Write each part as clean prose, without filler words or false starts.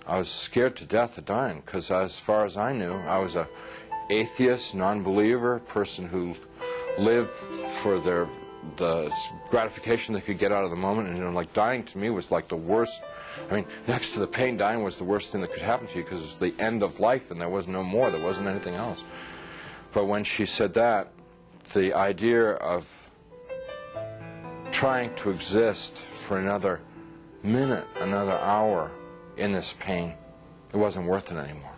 I was scared to death of dying, because as far as I knew, I was a atheist, non-believer, person who lived for the gratification they could get out of the moment, and you know, like dying to me was like the worst. I mean, next to the pain, dying was the worst thing that could happen to you, because it's the end of life and there was no more, there wasn't anything else. But when she said that, the idea of trying to exist for another minute, another hour in this pain, it wasn't worth it anymore.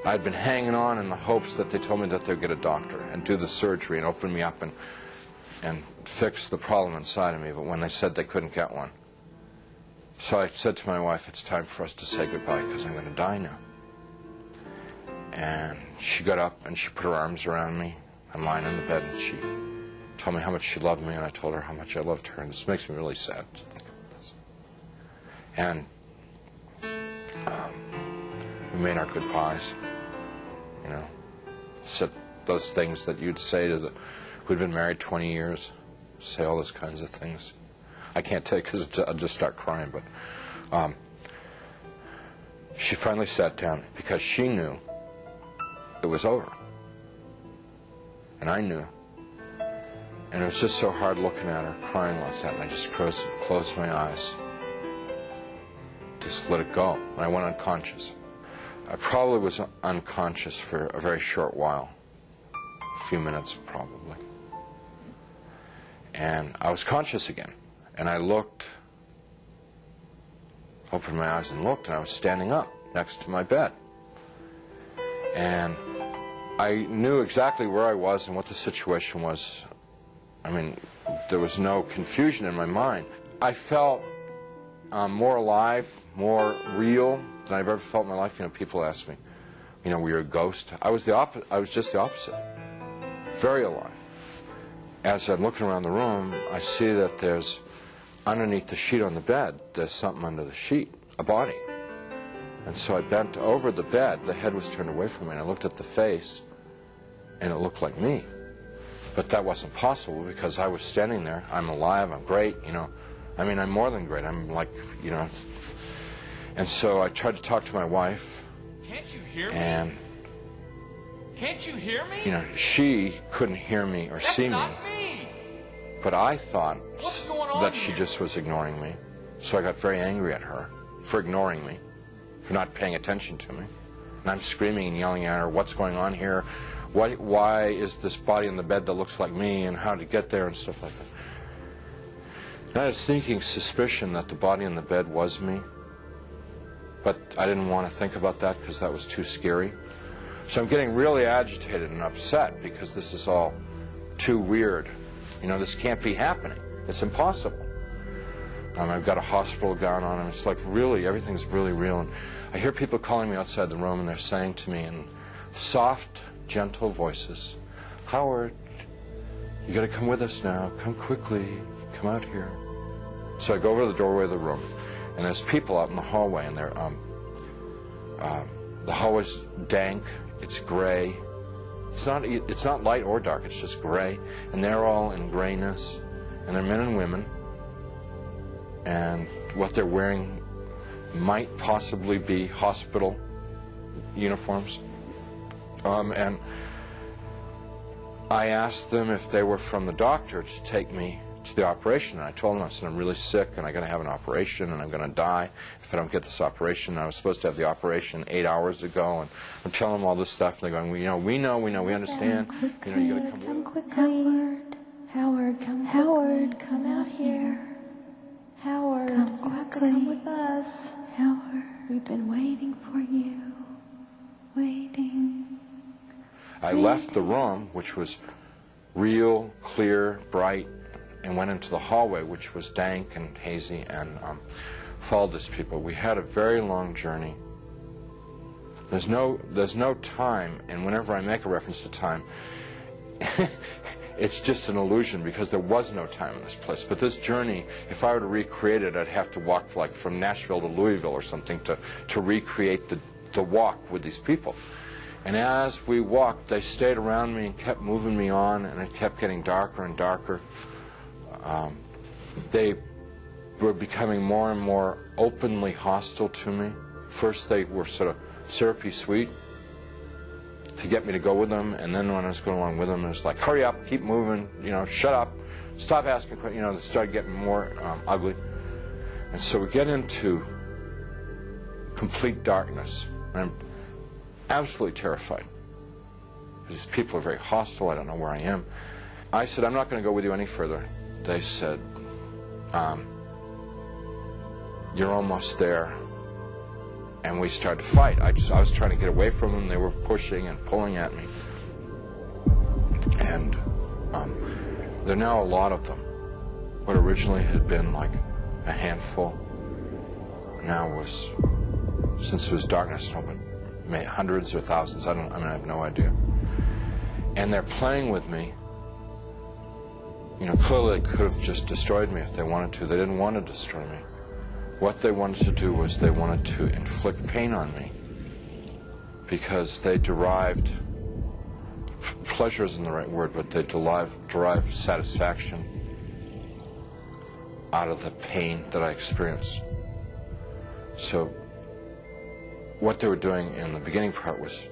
I'd been hanging on in the hopes that they told me that they'd get a doctor and do the surgery and open me up and fix the problem inside of me, but when they said they couldn't get one. So I said to my wife, it's time for us to say goodbye, because I'm going to die now. And she got up and she put her arms around me. I'm lying in the bed, and she told me how much she loved me, and I told her how much I loved her, and this makes me really sad to think about this. And we made our goodbyes, you know, said those things that you'd say to the, who'd been married 20 years, say all those kinds of things. I can't tell you because I'll just start crying, but she finally sat down because she knew it was over. And I knew. And it was just so hard looking at her, crying like that, and I just closed my eyes. Just let it go. And I went unconscious. I probably was unconscious for a very short while. A few minutes, probably. And I was conscious again. And I looked, opened my eyes and looked, and I was standing up next to my bed. And I knew exactly where I was and what the situation was. I mean, there was no confusion in my mind. I felt more alive, more real than I've ever felt in my life. You know, people ask me, you know, were you a ghost? I was just the opposite. Very alive. As I'm looking around the room, I see that there's, underneath the sheet on the bed, there's something under the sheet, a body. And so I bent over the bed, the head was turned away from me, and I looked at the face, and it looked like me. But that wasn't possible because I was standing there. I'm alive, I'm great, you know. I mean, I'm more than great. I'm like, you know. And so I tried to talk to my wife. Can't you hear me? And, can't you hear me? you know, she couldn't hear me or see me. That's not me. But I thought What's going on that she here? just was ignoring me. So I got very angry at her for ignoring me, for not paying attention to me. And I'm screaming and yelling at her, what's going on here? Why is this body in the bed that looks like me, and how to get there and stuff like that. And I had a sneaking suspicion that the body in the bed was me. But I didn't want to think about that because that was too scary. So I'm getting really agitated and upset because this is all too weird. You know, this can't be happening. It's impossible. I've got a hospital gown on, and it's like really, everything's really real. And I hear people calling me outside the room, and they're saying to me in soft, gentle voices, Howard, you got to come with us now. Come quickly. Come out here. So I go over to the doorway of the room, and there's people out in the hallway, and they're the hallway's dank. It's gray. It's not light or dark. It's just gray, and they're all in grayness, and they're men and women, and what they're wearing might possibly be hospital uniforms. And I asked them if they were from the doctor to take me to the operation, and I told them, I said, I'm really sick, and I'm going to have an operation, and I'm going to die if I don't get this operation. And I was supposed to have the operation 8 hours ago, and I'm telling them all this stuff, and they're going, we know, we understand. You know, you got to come quickly. Howard, come out here. Howard, come quickly. Come with us. Howard, we've been waiting for you. Waiting. I left the room, which was real, clear, bright, and went into the hallway, which was dank and hazy, and followed these people. We had a very long journey. There's no time, and whenever I make a reference to time, it's just an illusion because there was no time in this place. But this journey, if I were to recreate it, I'd have to walk like from Nashville to Louisville or something to recreate the walk with these people. And as we walked, they stayed around me and kept moving me on, and it kept getting darker and darker. were becoming more and more openly hostile to me. First they were sort of syrupy sweet to get me to go with them, and then when I was going along with them, it was like, hurry up, keep moving, you know, shut up, stop asking questions. You know, they started getting more ugly. And so we get into complete darkness. And I'm absolutely terrified. These people are very hostile. I don't know where I am. I said, I'm not going to go with you any further. They said, you're almost there. And we started to fight. I was trying to get away from them. They were pushing and pulling at me. And there are now a lot of them. What originally had been like a handful now was, since it was darkness, hundreds or thousands. I have no idea. And they're playing with me. You know, clearly they could have just destroyed me if they wanted to. They didn't want to destroy me. What they wanted to do was they wanted to inflict pain on me, because they derived, pleasure isn't the right word, but they derived satisfaction out of the pain that I experienced. So what they were doing in the beginning part was,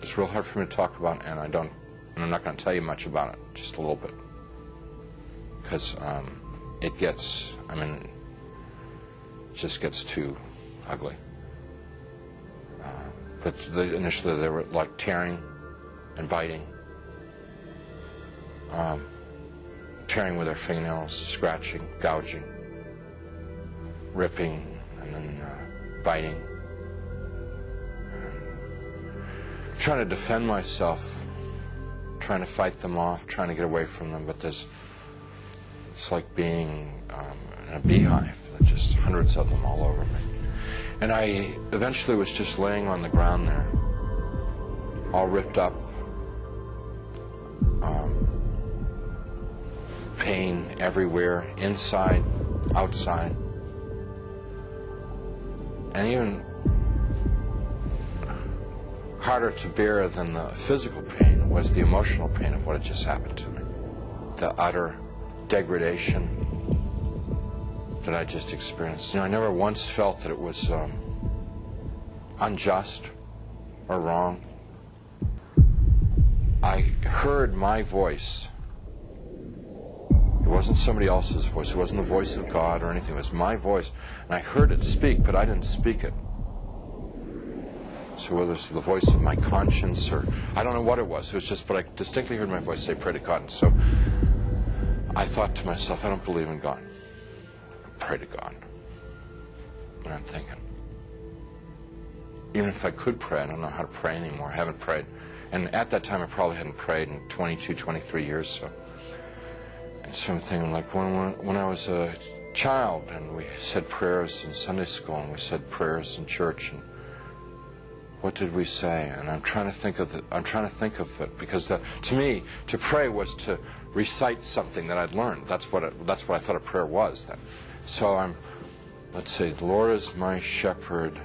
it's real hard for me to talk about, and I'm not going to tell you much about it, just a little bit, because it gets, it just gets too ugly. But initially they were like tearing and biting, tearing with their fingernails, scratching, gouging, ripping, and then biting. Trying to defend myself, trying to fight them off, trying to get away from them, but it's like being in a beehive. There's just hundreds of them all over me. And I eventually was just laying on the ground there, all ripped up, pain everywhere, inside, outside. And even harder to bear than the physical pain was the emotional pain of what had just happened to me. The utter degradation that I just experienced. You know, I never once felt that it was unjust or wrong. I heard my voice. It wasn't somebody else's voice. It wasn't the voice of God or anything. It was my voice. And I heard it speak, but I didn't speak it. So whether it's the voice of my conscience or I don't know what it was. It was just, but I distinctly heard my voice say, pray to God. And so I thought to myself, I don't believe in God. Pray to God. And I'm thinking, even if I could pray, I don't know how to pray anymore. I haven't prayed. And at that time, I probably hadn't prayed in 22, 23 years. So I'm thinking, like, when I was a child, and we said prayers in Sunday school, and we said prayers in church, and what did we say? And I'm trying to think of it, because to me, to pray was to recite something that I'd learned. That's what I thought a prayer was then. So let's see, the Lord is my shepherd.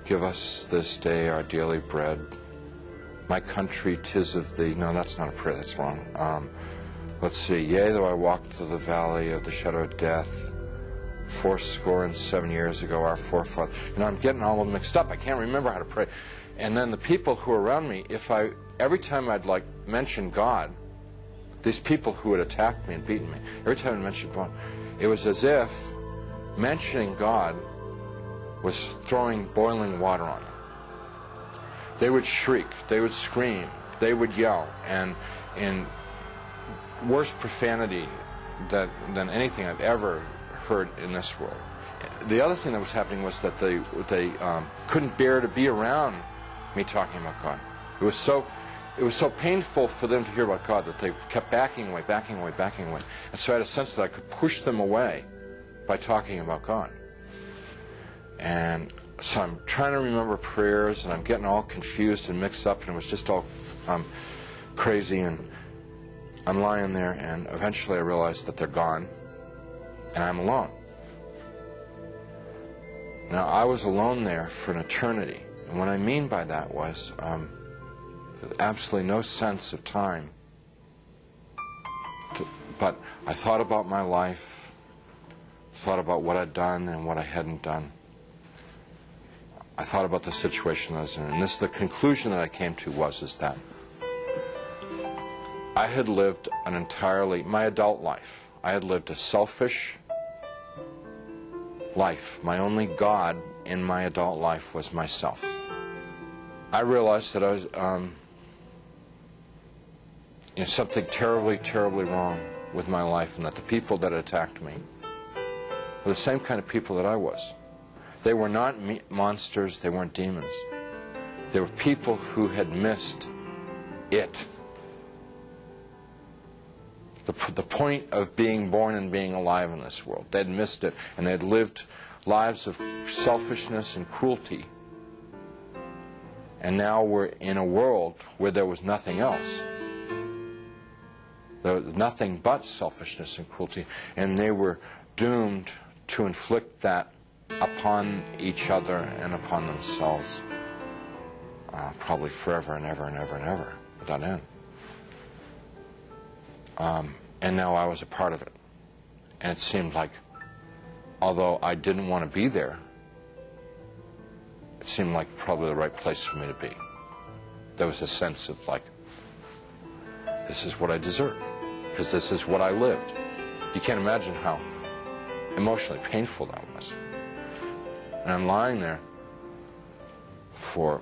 Give us this day our daily bread. My country, 'tis of thee. No, that's not a prayer. That's wrong. Let's see. Yea, though I walk through the valley of the shadow of death, 77 years ago, our forefathers. You know, I'm getting all of them mixed up. I can't remember how to pray. And then the people who are around me, every time I'd like mention God, these people who had attacked me and beaten me, every time I mentioned God, it was as if mentioning God was throwing boiling water on them. They would shriek, they would scream, they would yell, and in worse profanity than anything I've ever heard in this world. The other thing that was happening was that they couldn't bear to be around me talking about God. It was so painful for them to hear about God that they kept backing away. And so I had a sense that I could push them away by talking about God. And so I'm trying to remember prayers, and I'm getting all confused and mixed up, and it was just all crazy. And I'm lying there, and eventually I realized that they're gone, and I'm alone. Now, I was alone there for an eternity. And what I mean by that was absolutely no sense of time But I thought about my life, thought about what I'd done and what I hadn't done. I thought about the situation I was in, and the conclusion that I came to is that I had lived my adult life. I had lived a selfish life. My only God in my adult life was myself. I realized that I was something terribly, terribly wrong with my life, and that the people that attacked me were the same kind of people that I was. They were not monsters, they weren't demons. They were people who had missed it. The point of being born and being alive in this world. They'd missed it, and they'd lived lives of selfishness and cruelty. And now we're in a world where there was nothing else. There was nothing but selfishness and cruelty, and they were doomed to inflict that upon each other and upon themselves, probably forever and ever and ever and ever, without end. And now I was a part of it. And it seemed like, although I didn't want to be there, it seemed like probably the right place for me to be. There was a sense of like, this is what I deserve, because this is what I lived. You can't imagine how emotionally painful that was. And I'm lying there for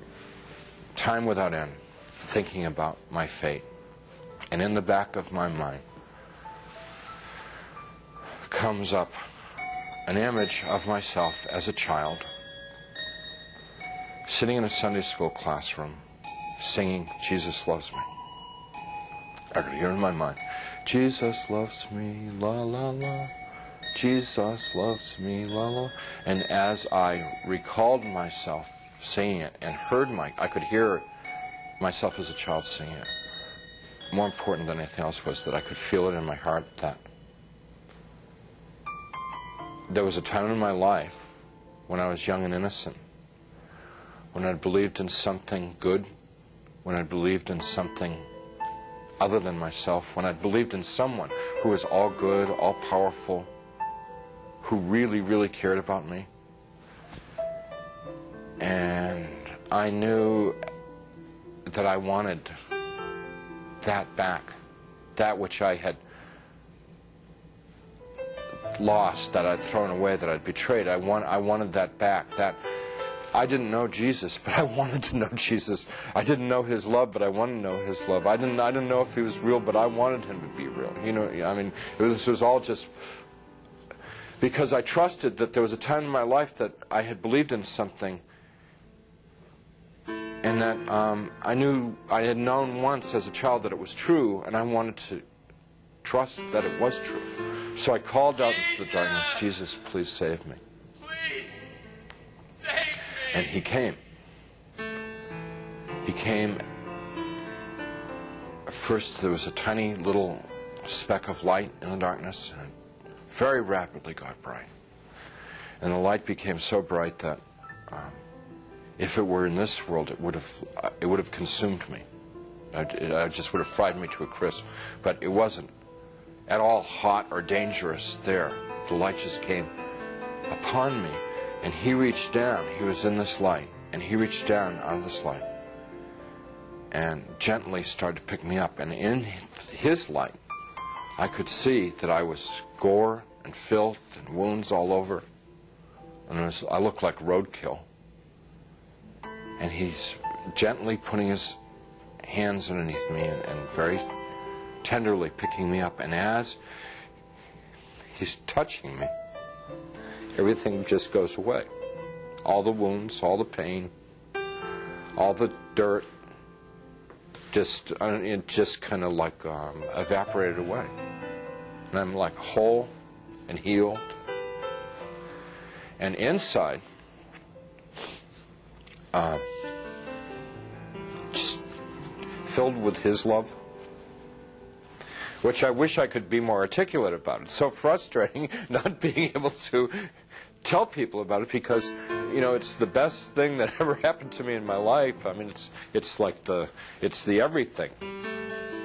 time without end, thinking about my fate. And in the back of my mind comes up an image of myself as a child, sitting in a Sunday school classroom, singing, "Jesus Loves Me." I could hear in my mind, "Jesus loves me, la la la. Jesus loves me, la la." And as I recalled myself singing it and I could hear myself as a child singing it. More important than anything else was that I could feel it in my heart that there was a time in my life when I was young and innocent, when I believed in something good, when I believed in something other than myself, when I believed in someone who was all good, all powerful, who really, really cared about me. And I knew that I wanted that back, that which I had lost, that I'd thrown away, that I'd betrayed. I wanted that back. That I didn't know Jesus, but I wanted to know Jesus. I didn't know His love, but I wanted to know His love. I didn't know if He was real, but I wanted Him to be real. You know, I mean, this was all just because I trusted that there was a time in my life that I had believed in something, and that I knew I had known once as a child that it was true, and I wanted to trust that it was true. So I called out into the darkness, "Jesus, please save me." Please save me. And He came. He came. First there was a tiny little speck of light in the darkness, and very rapidly got bright. And the light became so bright that if it were in this world, it would have consumed me. It just would have fried me to a crisp. But it wasn't at all hot or dangerous there. The light just came upon me, and He reached down. He was in this light, and He reached down out of this light and gently started to pick me up. And in His light, I could see that I was gore and filth and wounds all over, and I looked like roadkill. And He's gently putting His hands underneath me and very tenderly picking me up. And as He's touching me, everything just goes away. All the wounds, all the pain, all the dirt, it just kind of like evaporated away. And I'm like whole and healed. And inside, just filled with His love, which I wish I could be more articulate about. It's so frustrating not being able to tell people about it, because it's the best thing that ever happened to me in my life. I mean, it's like it's the everything.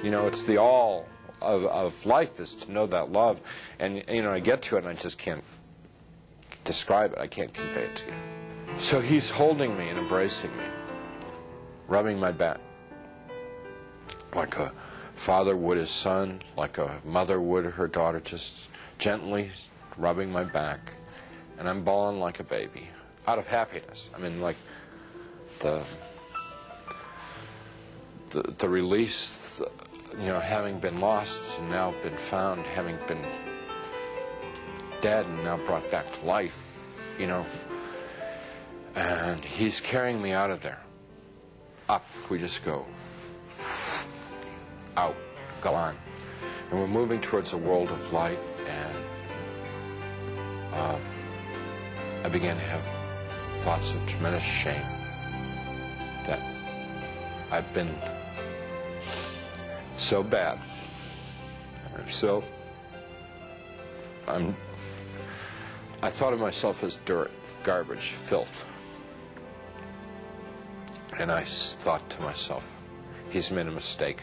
It's the all of life is to know that love. And, you know, I get to it and I just can't describe it. I can't convey it to you. So he's holding me and embracing me, rubbing my back, like a father would his son, like a mother would her daughter, just gently rubbing my back. And I'm bawling like a baby, out of happiness. I mean, like the release, you know, having been lost and now been found, having been dead and now brought back to life, you know. And he's carrying me out of there. Up, we just go. Out, gone. And we're moving towards a world of light, and I began to have thoughts of tremendous shame that I've been so bad, so I thought of myself as dirt, garbage, filth. And I thought to myself, he's made a mistake.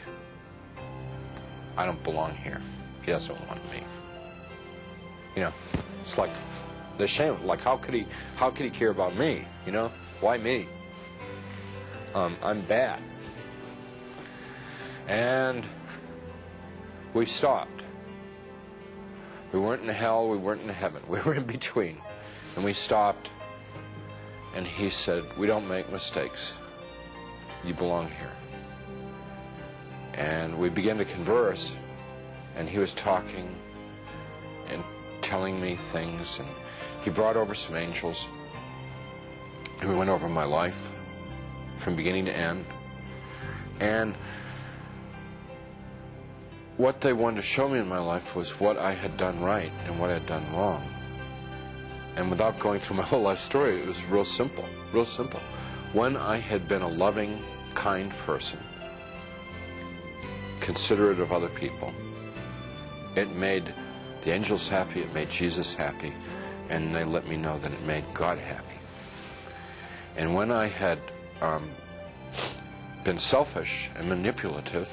I don't belong here. He doesn't want me. You know, it's like the shame of, like, how could he care about me? You know, why me? I'm bad. And we stopped. We weren't in hell, we weren't in heaven. We were in between. And we stopped, and he said, we don't make mistakes. You belong here. And we began to converse, and he was talking and telling me things, and he brought over some angels, and we went over my life from beginning to end. And what they wanted to show me in my life was what I had done right and what I had done wrong. And without going through my whole life story, it was real simple, real simple. When I had been a loving, kind person, considerate of other people, it made the angels happy, it made Jesus happy, and they let me know that it made God happy. And when I had been selfish and manipulative,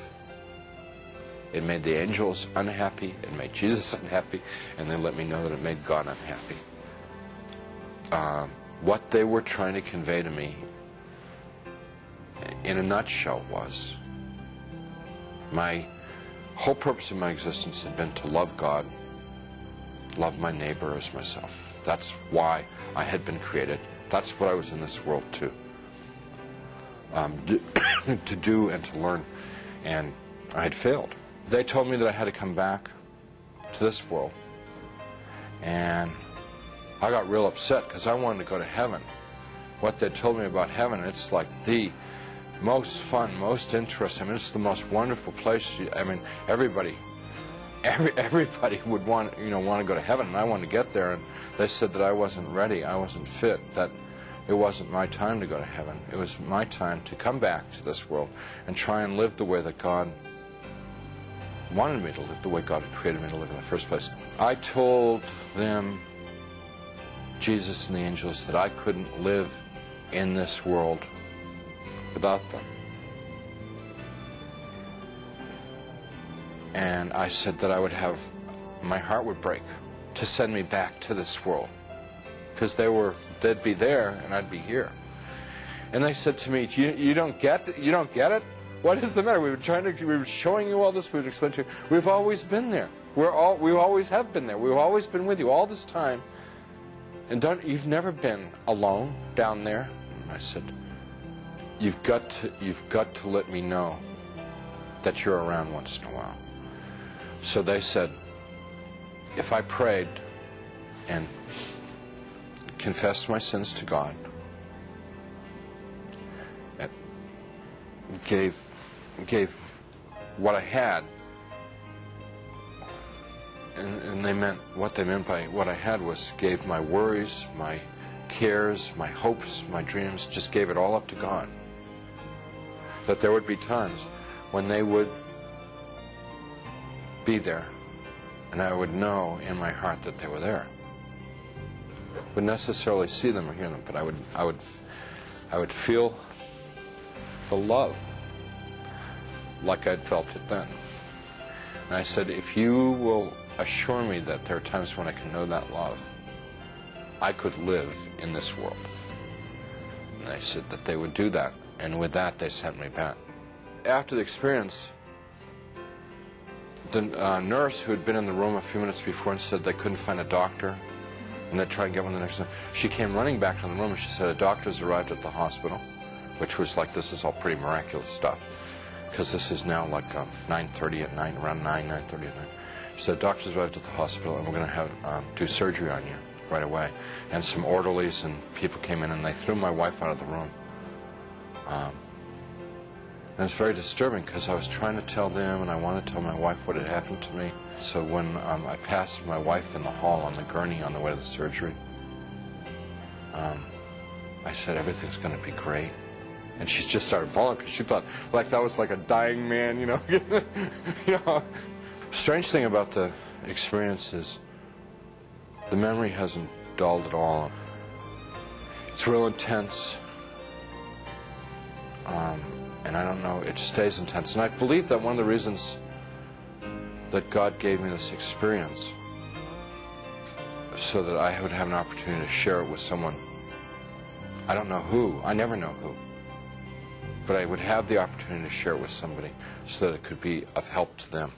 it made the angels unhappy, it made Jesus unhappy, and they let me know that it made God unhappy. What they were trying to convey to me, in a nutshell, was my whole purpose of my existence had been to love God, love my neighbor as myself. That's why I had been created. That's what I was in this world to do and to learn, and I had failed. They told me that I had to come back to this world, and I got real upset because I wanted to go to heaven. What they told me about heaven, it's like the most fun, most interesting. I mean, it's the most wonderful place. I mean, everybody would want to go to heaven, and I wanted to get there. And they said that I wasn't ready, I wasn't fit, that it wasn't my time to go to heaven. It was my time to come back to this world and try and live the way that God wanted me to live, the way God had created me to live in the first place. I told them, Jesus and the angels, that I couldn't live in this world without them. And I said that I would have, my heart would break to send me back to this world, because they'd be there and I'd be here. And they said to me, you don't get it? What is the matter? We were showing you all this, we would explain to you. We've always been there. We always have been there. We've always been with you all this time. And you've never been alone down there. And I said, you've got to let me know that you're around once in a while. So they said, if I prayed and confessed my sins to God, and gave what I had, and what they meant by what I had was gave my worries, my cares, my hopes, my dreams, just gave it all up to God. That there would be times when they would be there, and I would know in my heart that they were there. Wouldn't necessarily see them or hear them, but I would feel the love like I'd felt it then. And I said, if you will assure me that there are times when I can know that love, I could live in this world. And they said that they would do that. And with that, they sent me back. After the experience, the nurse who had been in the room a few minutes before and said they couldn't find a doctor, and they'd try and get one the next time, she came running back to the room and she said, a doctor's arrived at the hospital, which was like, this is all pretty miraculous stuff, because this is now like 9:30 at night, around 9:30 at night. She said, doctor's arrived at the hospital and we're going to have do surgery on you right away. And some orderlies and people came in and they threw my wife out of the room. And it's very disturbing because I was trying to tell them and I wanted to tell my wife what had happened to me. So when I passed my wife in the hall on the gurney on the way to the surgery, I said, everything's going to be great. And she just started bawling because she thought like that was like a dying man, you know. You know. Strange thing about the experience is the memory hasn't dulled at all. It's real intense. And I don't know, it just stays intense. And I believe that one of the reasons that God gave me this experience so that I would have an opportunity to share it with someone. I don't know who, I never know who, but I would have the opportunity to share it with somebody so that it could be of help to them.